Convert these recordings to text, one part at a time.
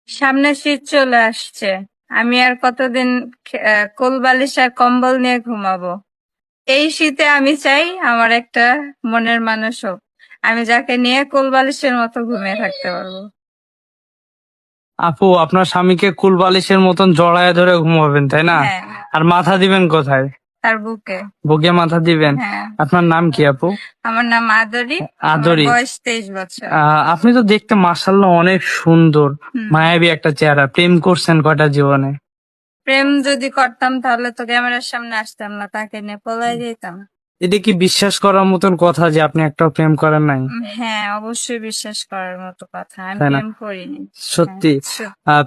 সামনে শীত চলে আসছে। আমি আর কতদিন কোল বালিশ আর কম্বল নিয়ে ঘুমাবো? এই শীতে আমি চাই আমার একটা মনের মানুষ হোক, আমি যাকে নিয়ে কোল বালিশের মতো ঘুমিয়ে থাকতে পারবো। আপু, আপনার স্বামীকে কুল বালিশের মতন জড়ায় ধরে ঘুমাবেন, তাই না? হ্যাঁ, আর মাথা দিবেন কোথায়? তার বুকে। বুকে মাথা দিবেন? হ্যাঁ, আপনার নাম কি আপু? আমার নাম আদরি। আমার আদরি। বয়স 23 বছর। আপনি তো দেখতে মাশাআল্লাহ অনেক সুন্দর, হুম। মায়াবী একটা চেহারা। প্রেম করছেন কয়টা জীবনে? প্রেম যদি করতাম তাহলে তো ক্যামেরার সামনে আসতাম না, তাকে নিয়ে পলাই যেতাম। এটা কি বিশ্বাস করার মতন কথা যে আপনি একটাও প্রেম করেন নাই? হ্যাঁ, অবশ্যই বিশ্বাস করার মতো কথা, আমি তাই না? প্রেম করিনি। হ্যাঁ, সত্যি।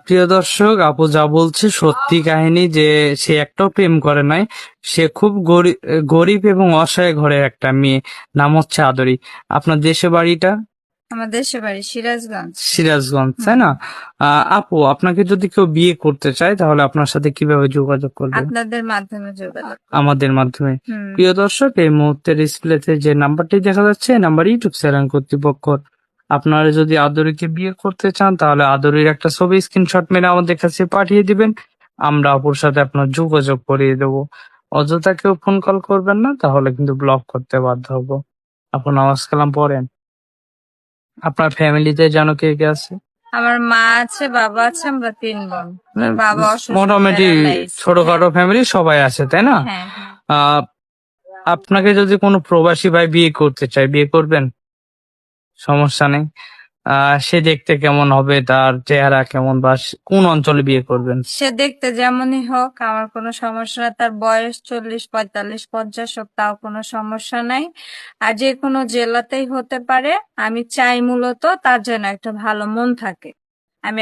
প্রিয় দর্শক, আপু যা বলছে সত্যি কাহিনী, যে সে একটাও প্রেম করে নাই। সে খুব গরিব গরিব এবং অসহায় ঘরের একটা মেয়ে। নাম হচ্ছে আদরি। আপনার দেশে বাড়িটা? আমার দেশের বাড়ি সিরাজগঞ্জ। সিরাজগঞ্জ, তাই হুম। না? আপু, আপনাকে যদি কেউ বিয়ে করতে চায় তাহলে আপনার সাথে কিভাবে যোগাযোগ করবে? আপনাদের মাধ্যমে যোগাযোগ। আমাদের মাধ্যমে। হুম। প্রিয় দর্শক, এই মুহূর্তে ডিসপ্লেতে যে নাম্বারটি দেখা যাচ্ছে, এই নাম্বার ইউটিউব চ্যানেল কর্তৃপক্ষ। আপনারা যদি আদরিকে বিয়ে করতে চান তাহলে আদরির একটা ছবি স্ক্রিনশট মেরে আমাদের কাছে পাঠিয়ে দিবেন। আমরা আপুর সাথে আপনার যোগাযোগ করিয়ে দেবো। অযথা কেউ ফোন কল করবেন না, তাহলে কিন্তু ব্লক করতে বাধ্য হবো। আপু, নামাজ কালাম পড়েন? আপনার ফ্যামিলিতে জানো কে কে আছে? আমার মা আছে, বাবা আছে, আমরা 3 বোন। মানে বাবা অসুস্থ, মোটামুটি প্যারালাইজ। ছোটখাটো ফ্যামিলি সবাই আছে, তাই না? হ্যাঁ, আহ আপনাকে যদি কোনো প্রবাসী ভাই বিয়ে করতে চায়, বিয়ে করবেন? সমস্যা নেই। সে দেখতে কেমন হবে, তার চেহারা কেমন, বা কোন অঞ্চলে বিয়ে করবেন? সে দেখতে যেমনই হোক আমার কোনো সমস্যা নাই, তার বয়স 40, 45, 50 হোক তাও কোনো সমস্যা নাই। আর যে কোনো জেলাতেই হতে পারে। আমি চাই মূলত তার জন্য একটা ভালো মন থাকে। আমি